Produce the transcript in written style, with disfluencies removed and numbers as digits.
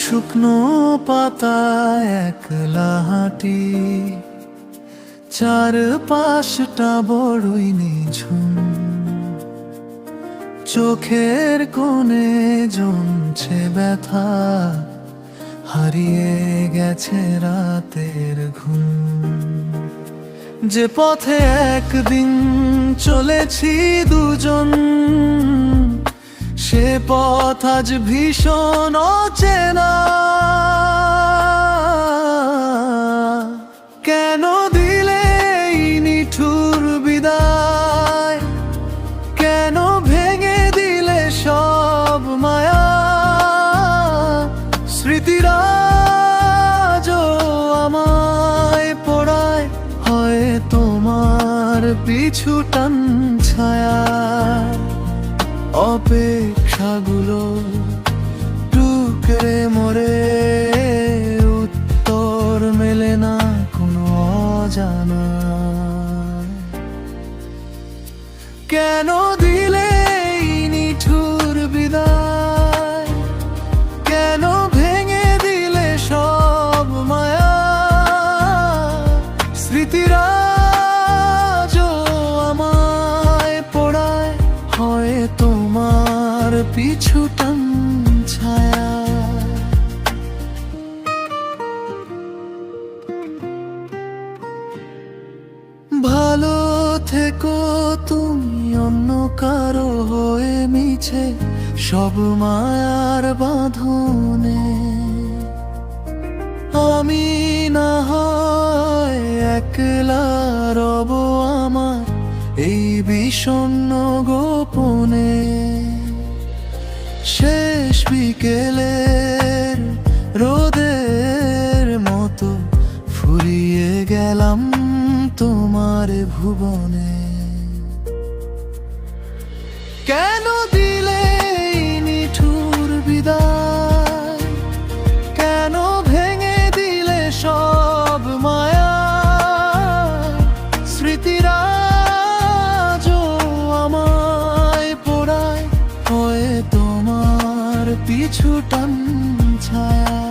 শুকনো পাতায় একলা হাঁটি, চারপাশটা বড়ই নিঝুম। চোখের কোণে জমছে ব্যথা, হারিয়ে গেছে রাতের ঘুম। যে পথে একদিন চলেছি দুজন, সে পথ আজ ভীষণ অচেনা। কেন দিলে এই নিঠুর বিদায়, কেন ভেঙে দিলে সব মায়া। স্মৃতিরা আজও আমায় পোড়ায়, হয় তোমার পিছু টান ছায়া। অপেক্ষাগুলো টুকরে মরে, উত্তর মেলে না কোনো অজানা। কেন দিলে এই নিঠুর বিদায়, কেন ভেঙে দিলে সব মায়া। স্মৃতিরা আজও আমায় পোড়ায়, হয় তোমার পিছু টান ছায়া। ভালো থেকো তুমি অন্য কারো হয়ে, মিছে সব মায়ার বাঁধনে। আমি না হয় একলা রব আমার এই বিষণ্ণ গোপনে। শেষ বিকেলের রোদের মতো ফুরিয়ে গেলাম তোমার ভুবনে। কেন দিলে এই নিঠুর বিদায়, কেন ভেঙে দিলে সব মায়া। স্মৃতিরা আজও আমায় পোড়ায়, হয় তোমার পিছু টান ছায়া।